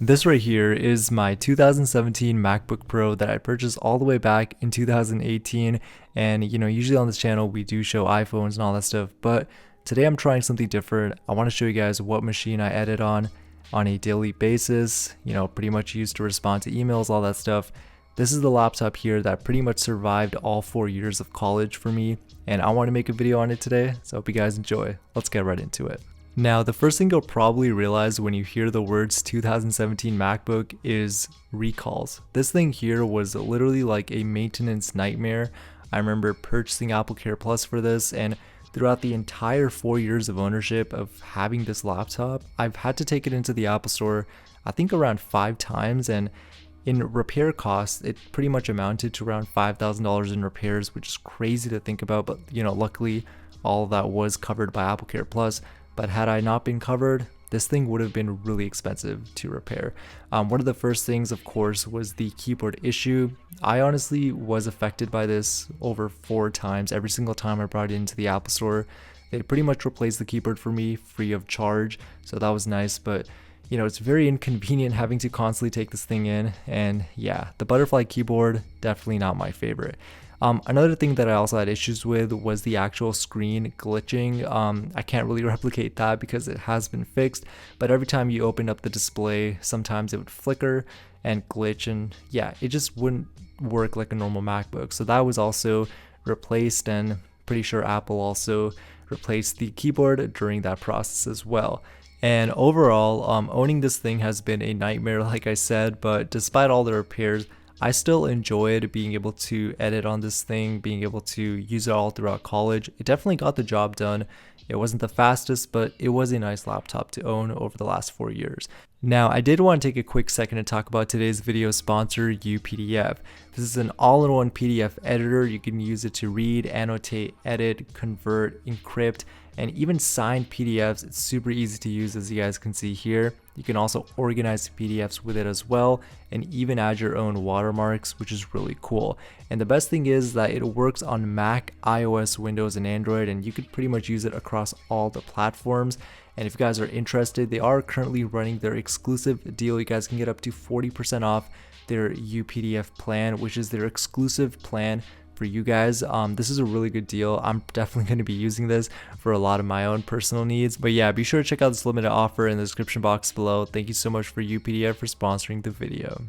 This right here is my 2017 MacBook Pro that I purchased all the way back in 2018. And usually on this channel we do show iPhones and all that stuff, but today I'm trying something different. I want to show you guys what machine I edit on a daily basis, pretty much used to respond to emails, all that stuff. This is the laptop here that pretty much survived all 4 years of college for me, and I want to make a video on it today, so I hope you guys enjoy. Let's get right into it. Now, the first thing you'll probably realize when you hear the words 2017 MacBook is recalls. This thing here was literally like a maintenance nightmare. I remember purchasing AppleCare Plus for this, and throughout the entire 4 years of ownership of having this laptop, I've had to take it into the Apple Store, I think around 5 times, and in repair costs, it pretty much amounted to around $5,000 in repairs, which is crazy to think about, but luckily all of that was covered by AppleCare Plus. But had I not been covered, this thing would have been really expensive to repair. One of the first things, of course, was the keyboard issue. I honestly was affected by this over 4 times. Every single time I brought it into the Apple Store, they pretty much replaced the keyboard for me free of charge. So that was nice, but it's very inconvenient having to constantly take this thing in. And yeah, the butterfly keyboard, definitely not my favorite. Another thing that I also had issues with was the actual screen glitching. I can't really replicate that because it has been fixed, but every time you opened up the display, sometimes it would flicker and glitch, and yeah, it just wouldn't work like a normal MacBook. So that was also replaced, and pretty sure Apple also replaced the keyboard during that process as well. And overall, owning this thing has been a nightmare, like I said, but despite all the repairs, I still enjoyed being able to edit on this thing, being able to use it all throughout college. It definitely got the job done. It wasn't the fastest, but it was a nice laptop to own over the last 4 years. Now, I did want to take a quick second to talk about today's video sponsor, UPDF. This is an all-in-one PDF editor. You can use it to read, annotate, edit, convert, encrypt, and even sign PDFs. It's super easy to use, as you guys can see here. You can also organize PDFs with it as well, and even add your own watermarks, which is really cool. And the best thing is that it works on Mac, iOS, Windows, and Android, and you could pretty much use it across all the platforms. And if you guys are interested, they are currently running their exclusive deal. You guys can get up to 40% off their UPDF plan, which is their exclusive plan for you guys. This is a really good deal. I'm definitely going to be using this for a lot of my own personal needs. But yeah, be sure to check out this limited offer in the description box below. Thank you so much for UPDF for sponsoring the video.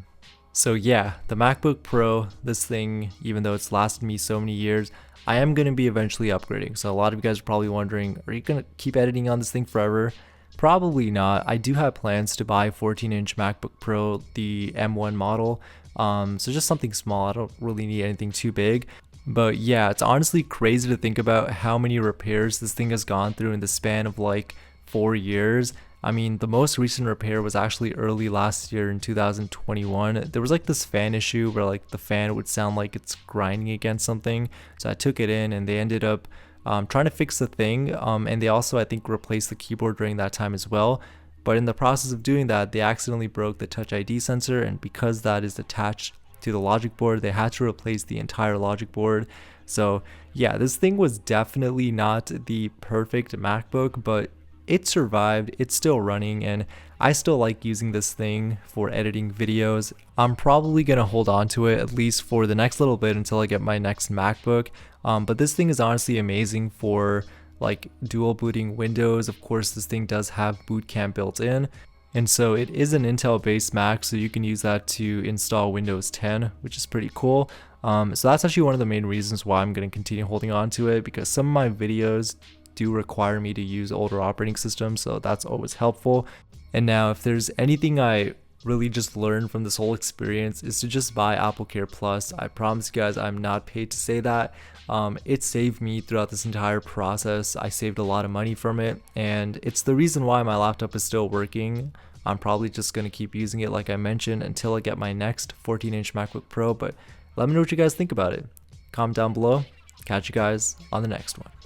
So yeah, the MacBook Pro, this thing, even though it's lasted me so many years, I am going to be eventually upgrading. So a lot of you guys are probably wondering, are you going to keep editing on this thing forever? Probably not. I do have plans to buy a 14-inch MacBook Pro, the M1 model. So just something small. I don't really need anything too big. But yeah, it's honestly crazy to think about how many repairs this thing has gone through in the span of like 4 years. I mean, the most recent repair was actually early last year in 2021. There was like this fan issue where like the fan would sound like it's grinding against something. So I took it in, and they ended up trying to fix the thing. And they also, I think, replaced the keyboard during that time as well. But in the process of doing that, they accidentally broke the Touch ID sensor, and because that is attached to the logic board, they had to replace the entire logic board. So yeah, this thing was definitely not the perfect MacBook, but it survived. It's still running, and I still like using this thing for editing videos. I'm probably gonna hold on to it at least for the next little bit until I get my next MacBook. But this thing is honestly amazing for like dual booting Windows. Of course, this thing does have Boot Camp built in, and so it is an Intel based Mac, so you can use that to install Windows 10, which is pretty cool. So that's actually one of the main reasons why I'm going to continue holding on to it, because some of my videos do require me to use older operating systems, so that's always helpful. And now, if there's anything I really just learned from this whole experience, is to just buy AppleCare Plus. I promise you guys, I'm not paid to say that. It saved me throughout this entire process. I saved a lot of money from it, and it's the reason why my laptop is still working. I'm probably just going to keep using it, like I mentioned, until I get my next 14-inch MacBook Pro. But let me know what you guys think about it. Comment down below. Catch you guys on the next one.